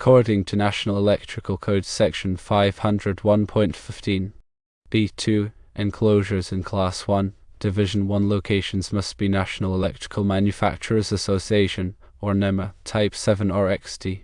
According to National Electrical Code Section 501.15 B2, enclosures in Class 1, Division 1 locations must be National Electrical Manufacturers Association, or NEMA, Type 7 or XT.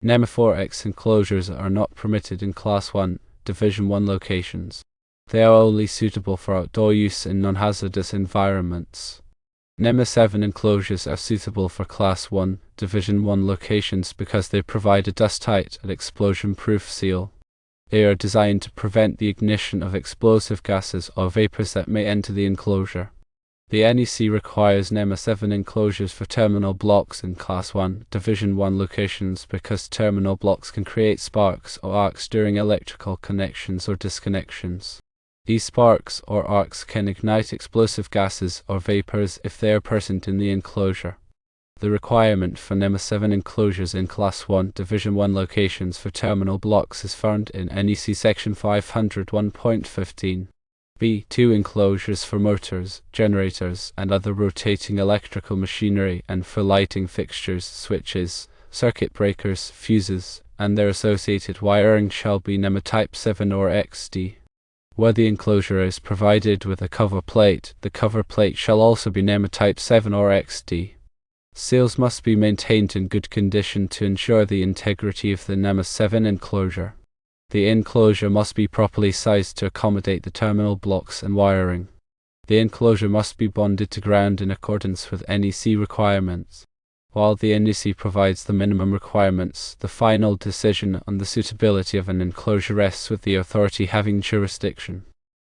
NEMA 4X enclosures are not permitted in Class 1, Division 1 locations. They are only suitable for outdoor use in non-hazardous environments. NEMA 7 enclosures are suitable for Class 1, Division 1 locations because they provide a dust-tight and explosion-proof seal. They are designed to prevent the ignition of explosive gases or vapors that may enter the enclosure. The NEC requires NEMA 7 enclosures for terminal blocks in Class 1, Division 1 locations because terminal blocks can create sparks or arcs during electrical connections or disconnections. These sparks or arcs can ignite explosive gases or vapors if they are present in the enclosure. The requirement for NEMA 7 enclosures in Class 1, Division 1 locations for terminal blocks is found in NEC Section 501.15. B2 enclosures for motors, generators, and other rotating electrical machinery and for lighting fixtures, switches, circuit breakers, fuses, and their associated wiring shall be NEMA Type 7 or XD. Where the enclosure is provided with a cover plate, the cover plate shall also be NEMA Type 7 or XD. Seals must be maintained in good condition to ensure the integrity of the NEMA 7 enclosure. The enclosure must be properly sized to accommodate the terminal blocks and wiring. The enclosure must be bonded to ground in accordance with NEC requirements. While the NEC provides the minimum requirements, the final decision on the suitability of an enclosure rests with the authority having jurisdiction.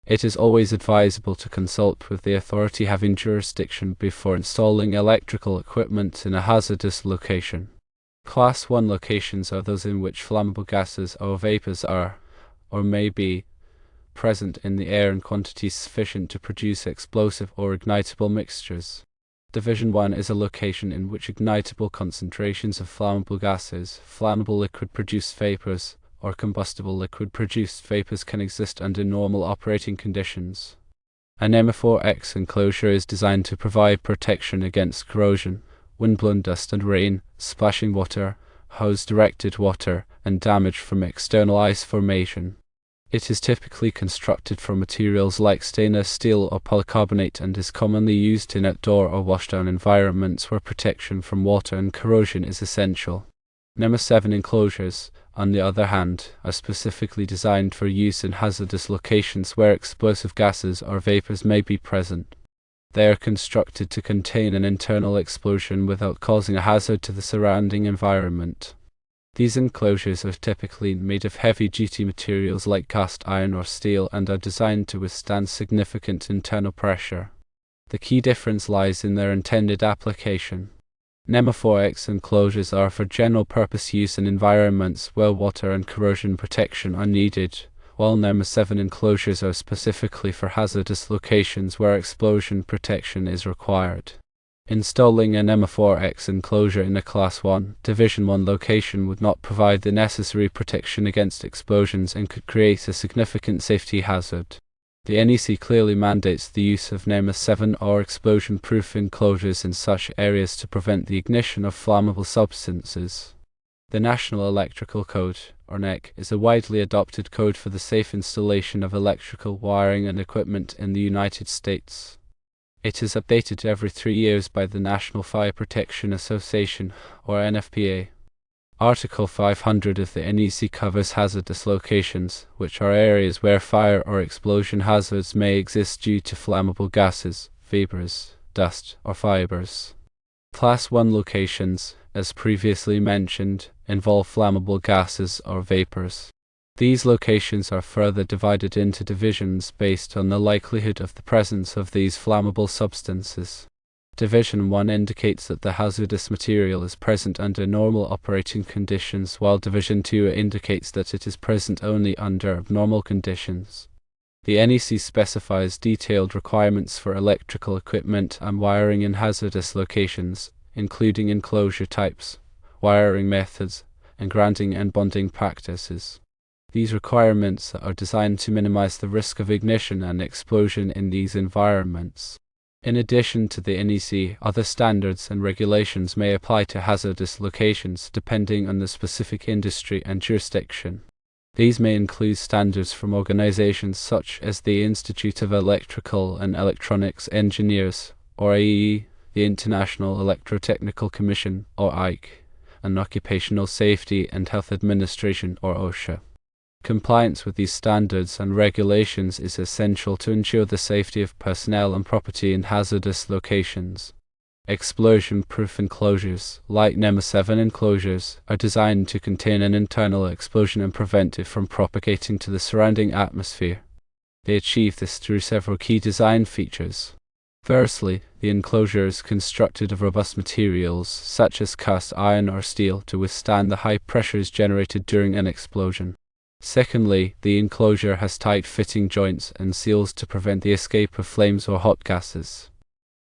It is always advisable to consult with the authority having jurisdiction before installing electrical equipment in a hazardous location. Class 1 locations are those in which flammable gases or vapors are, or may be, present in the air in quantities sufficient to produce explosive or ignitable mixtures. Division 1 is a location in which ignitable concentrations of flammable gases, flammable liquid-produced vapors, or combustible liquid-produced vapors can exist under normal operating conditions. A NEMA 4X enclosure is designed to provide protection against corrosion, windblown dust and rain, splashing water, hose-directed water, and damage from external ice formation. It is typically constructed from materials like stainless steel or polycarbonate and is commonly used in outdoor or washdown environments where protection from water and corrosion is essential. NEMA 7 enclosures, on the other hand, are specifically designed for use in hazardous locations where explosive gases or vapors may be present. They are constructed to contain an internal explosion without causing a hazard to the surrounding environment. These enclosures are typically made of heavy-duty materials like cast iron or steel and are designed to withstand significant internal pressure. The key difference lies in their intended application. NEMA 4X enclosures are for general-purpose use in environments where water and corrosion protection are needed, while NEMA 7 enclosures are specifically for hazardous locations where explosion protection is required. Installing a NEMA 4X enclosure in a Class 1, Division 1 location would not provide the necessary protection against explosions and could create a significant safety hazard. The NEC clearly mandates the use of NEMA 7 or explosion-proof enclosures in such areas to prevent the ignition of flammable substances. The National Electrical Code, or NEC, is a widely adopted code for the safe installation of electrical wiring and equipment in the United States. It is updated every 3 years by the National Fire Protection Association, or NFPA. Article 500 of the NEC covers hazardous locations, which are areas where fire or explosion hazards may exist due to flammable gases, vapors, dust, or fibers. Class 1 locations, as previously mentioned, involve flammable gases or vapors. These locations are further divided into divisions based on the likelihood of the presence of these flammable substances. Division 1 indicates that the hazardous material is present under normal operating conditions, while Division 2 indicates that it is present only under abnormal conditions. The NEC specifies detailed requirements for electrical equipment and wiring in hazardous locations, including enclosure types, wiring methods, and grounding and bonding practices. These requirements are designed to minimize the risk of ignition and explosion in these environments. In addition to the NEC, other standards and regulations may apply to hazardous locations depending on the specific industry and jurisdiction. These may include standards from organizations such as the Institute of Electrical and Electronics Engineers, or IEE, the International Electrotechnical Commission, or IEC, and Occupational Safety and Health Administration, or OSHA. Compliance with these standards and regulations is essential to ensure the safety of personnel and property in hazardous locations. Explosion-proof enclosures, like NEMA 7 enclosures, are designed to contain an internal explosion and prevent it from propagating to the surrounding atmosphere. They achieve this through several key design features. Firstly, the enclosure is constructed of robust materials, such as cast iron or steel, to withstand the high pressures generated during an explosion. Secondly, the enclosure has tight fitting joints and seals to prevent the escape of flames or hot gases.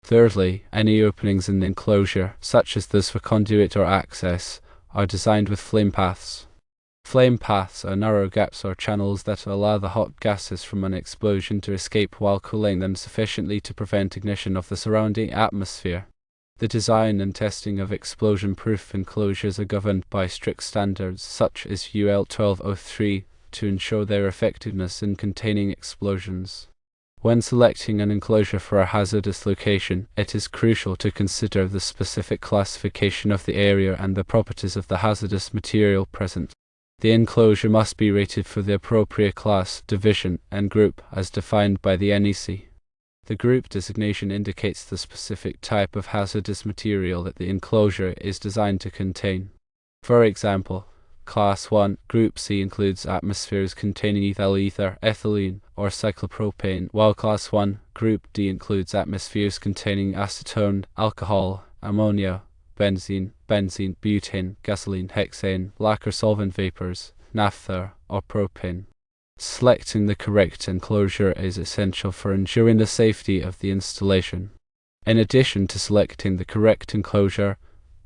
Thirdly, any openings in the enclosure, such as those for conduit or access, are designed with flame paths. Flame paths are narrow gaps or channels that allow the hot gases from an explosion to escape while cooling them sufficiently to prevent ignition of the surrounding atmosphere. The design and testing of explosion-proof enclosures are governed by strict standards such as UL 1203 to ensure their effectiveness in containing explosions. When selecting an enclosure for a hazardous location, it is crucial to consider the specific classification of the area and the properties of the hazardous material present. The enclosure must be rated for the appropriate class, division, and group as defined by the NEC. The group designation indicates the specific type of hazardous material that the enclosure is designed to contain. For example, Class 1, Group C includes atmospheres containing ethyl ether, ethylene, or cyclopropane, while Class 1, Group D includes atmospheres containing acetone, alcohol, ammonia, benzene, butane, gasoline, hexane, lacquer solvent vapors, naphtha, or propane. Selecting the correct enclosure is essential for ensuring the safety of the installation. In addition to selecting the correct enclosure,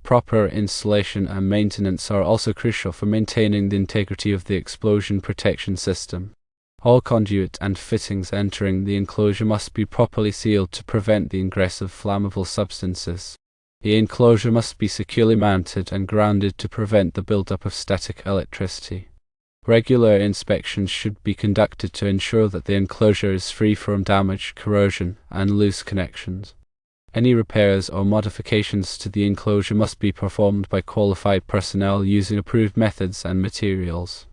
proper installation and maintenance are also crucial for maintaining the integrity of the explosion protection system. All conduit and fittings entering the enclosure must be properly sealed to prevent the ingress of flammable substances. The enclosure must be securely mounted and grounded to prevent the buildup of static electricity. Regular inspections should be conducted to ensure that the enclosure is free from damage, corrosion, and loose connections. Any repairs or modifications to the enclosure must be performed by qualified personnel using approved methods and materials.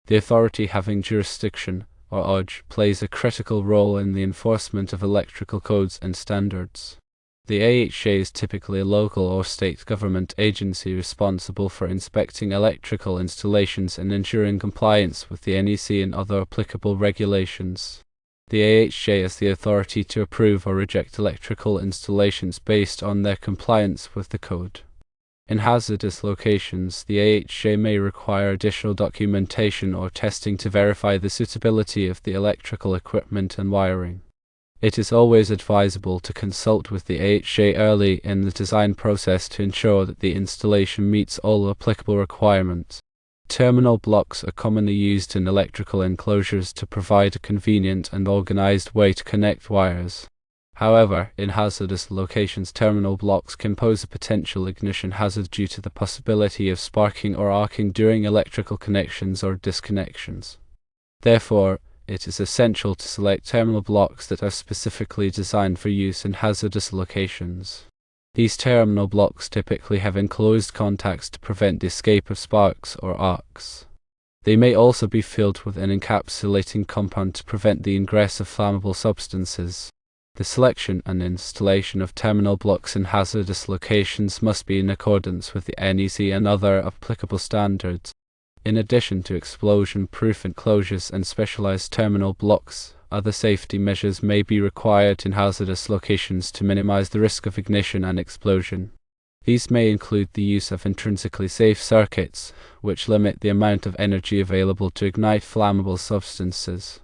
The authority having jurisdiction, or OJ, plays a critical role in the enforcement of electrical codes and standards. The AHJ is typically a local or state government agency responsible for inspecting electrical installations and ensuring compliance with the NEC and other applicable regulations. The AHJ has the authority to approve or reject electrical installations based on their compliance with the code. In hazardous locations, the AHJ may require additional documentation or testing to verify the suitability of the electrical equipment and wiring. It is always advisable to consult with the AHJ early in the design process to ensure that the installation meets all applicable requirements. Terminal blocks are commonly used in electrical enclosures to provide a convenient and organized way to connect wires. However, in hazardous locations, terminal blocks can pose a potential ignition hazard due to the possibility of sparking or arcing during electrical connections or disconnections. Therefore, it is essential to select terminal blocks that are specifically designed for use in hazardous locations. These terminal blocks typically have enclosed contacts to prevent the escape of sparks or arcs. They may also be filled with an encapsulating compound to prevent the ingress of flammable substances. The selection and installation of terminal blocks in hazardous locations must be in accordance with the NEC and other applicable standards. In addition to explosion-proof enclosures and specialized terminal blocks, other safety measures may be required in hazardous locations to minimize the risk of ignition and explosion. These may include the use of intrinsically safe circuits, which limit the amount of energy available to ignite flammable substances.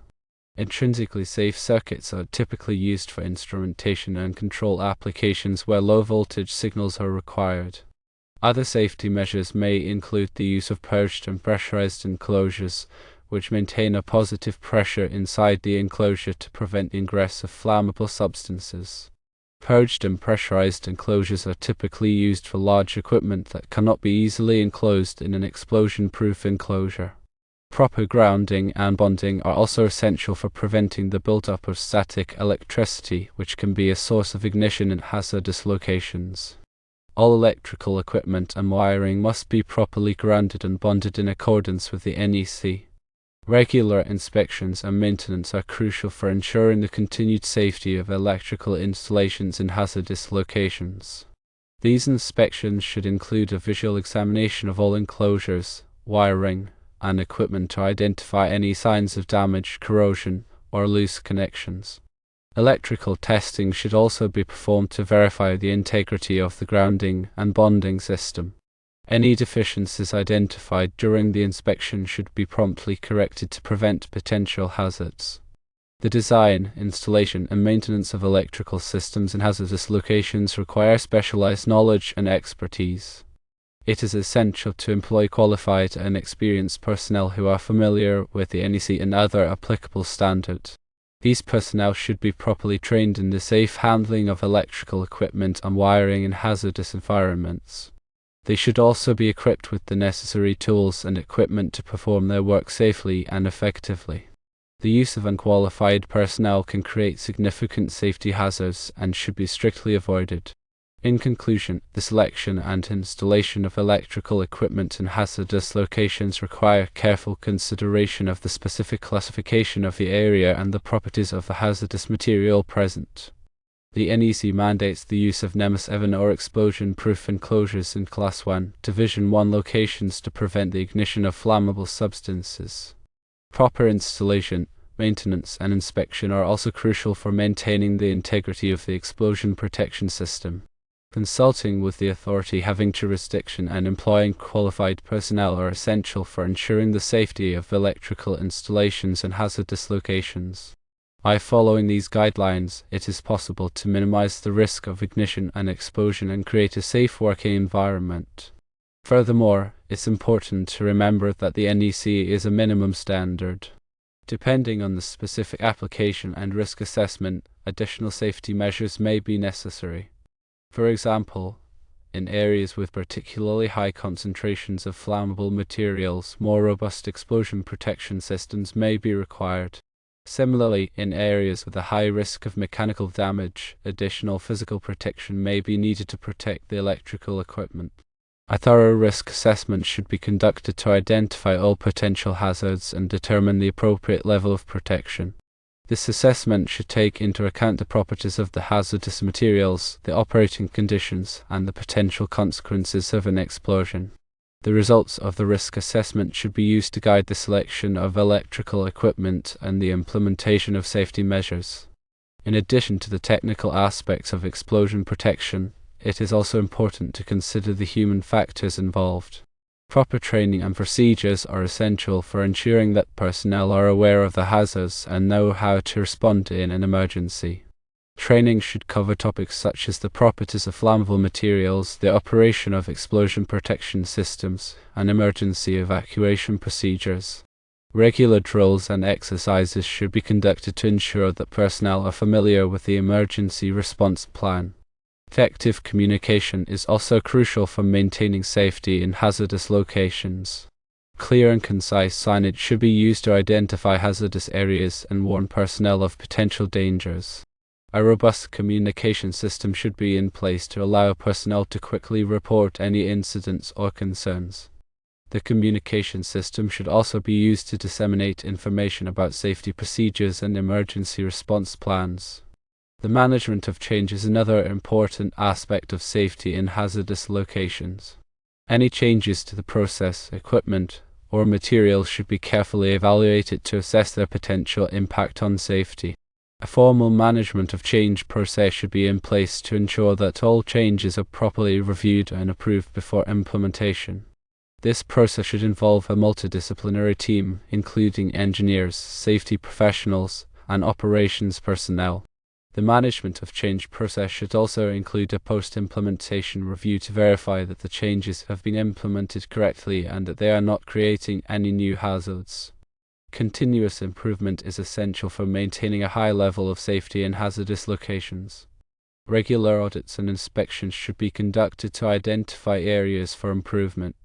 Intrinsically safe circuits are typically used for instrumentation and control applications where low voltage signals are required. Other safety measures may include the use of purged and pressurized enclosures, which maintain a positive pressure inside the enclosure to prevent the ingress of flammable substances. Purged and pressurized enclosures are typically used for large equipment that cannot be easily enclosed in an explosion-proof enclosure. Proper grounding and bonding are also essential for preventing the buildup of static electricity, which can be a source of ignition in hazardous locations. All electrical equipment and wiring must be properly grounded and bonded in accordance with the NEC. Regular inspections and maintenance are crucial for ensuring the continued safety of electrical installations in hazardous locations. These inspections should include a visual examination of all enclosures, wiring, and equipment to identify any signs of damage, corrosion, or loose connections. Electrical testing should also be performed to verify the integrity of the grounding and bonding system. Any deficiencies identified during the inspection should be promptly corrected to prevent potential hazards. The design, installation, and maintenance of electrical systems in hazardous locations require specialized knowledge and expertise. It is essential to employ qualified and experienced personnel who are familiar with the NEC and other applicable standards. These personnel should be properly trained in the safe handling of electrical equipment and wiring in hazardous environments. They should also be equipped with the necessary tools and equipment to perform their work safely and effectively. The use of unqualified personnel can create significant safety hazards and should be strictly avoided. In conclusion, the selection and installation of electrical equipment in hazardous locations require careful consideration of the specific classification of the area and the properties of the hazardous material present. The NEC mandates the use of NEMA 7 or explosion-proof enclosures in Class 1, Division 1 locations to prevent the ignition of flammable substances. Proper installation, maintenance, and inspection are also crucial for maintaining the integrity of the explosion protection system. Consulting with the authority having jurisdiction and employing qualified personnel are essential for ensuring the safety of electrical installations in hazardous locations. By following these guidelines, it is possible to minimize the risk of ignition and explosion and create a safe working environment. Furthermore, it's important to remember that the NEC is a minimum standard. Depending on the specific application and risk assessment, additional safety measures may be necessary. For example, in areas with particularly high concentrations of flammable materials, more robust explosion protection systems may be required. Similarly, in areas with a high risk of mechanical damage, additional physical protection may be needed to protect the electrical equipment. A thorough risk assessment should be conducted to identify all potential hazards and determine the appropriate level of protection. This assessment should take into account the properties of the hazardous materials, the operating conditions, and the potential consequences of an explosion. The results of the risk assessment should be used to guide the selection of electrical equipment and the implementation of safety measures. In addition to the technical aspects of explosion protection, it is also important to consider the human factors involved. Proper training and procedures are essential for ensuring that personnel are aware of the hazards and know how to respond in an emergency. Training should cover topics such as the properties of flammable materials, the operation of explosion protection systems, and emergency evacuation procedures. Regular drills and exercises should be conducted to ensure that personnel are familiar with the emergency response plan. Effective communication is also crucial for maintaining safety in hazardous locations. Clear and concise signage should be used to identify hazardous areas and warn personnel of potential dangers. A robust communication system should be in place to allow personnel to quickly report any incidents or concerns. The communication system should also be used to disseminate information about safety procedures and emergency response plans. The management of change is another important aspect of safety in hazardous locations. Any changes to the process, equipment, or materials should be carefully evaluated to assess their potential impact on safety. A formal management of change process should be in place to ensure that all changes are properly reviewed and approved before implementation. This process should involve a multidisciplinary team, including engineers, safety professionals, and operations personnel. The management of change process should also include a post-implementation review to verify that the changes have been implemented correctly and that they are not creating any new hazards. Continuous improvement is essential for maintaining a high level of safety in hazardous locations. Regular audits and inspections should be conducted to identify areas for improvement.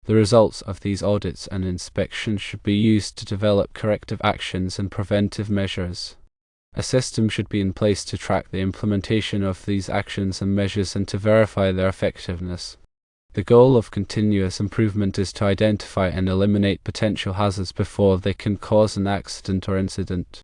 The results of these audits and inspections should be used to develop corrective actions and preventive measures. A system should be in place to track the implementation of these actions and measures and to verify their effectiveness. The goal of continuous improvement is to identify and eliminate potential hazards before they can cause an accident or incident.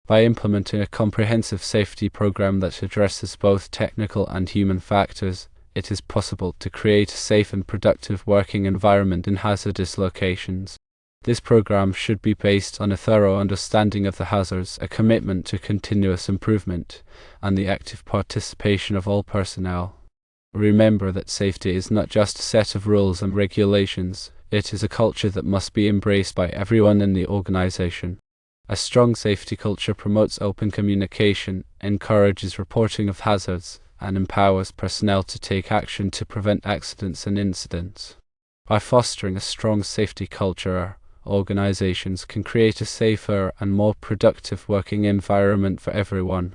By implementing a comprehensive safety program that addresses both technical and human factors, it is possible to create a safe and productive working environment in hazardous locations. This program should be based on a thorough understanding of the hazards, a commitment to continuous improvement, and the active participation of all personnel. Remember that safety is not just a set of rules and regulations, it is a culture that must be embraced by everyone in the organization. A strong safety culture promotes open communication, encourages reporting of hazards, and empowers personnel to take action to prevent accidents and incidents. By fostering a strong safety culture, organizations can create a safer and more productive working environment for everyone.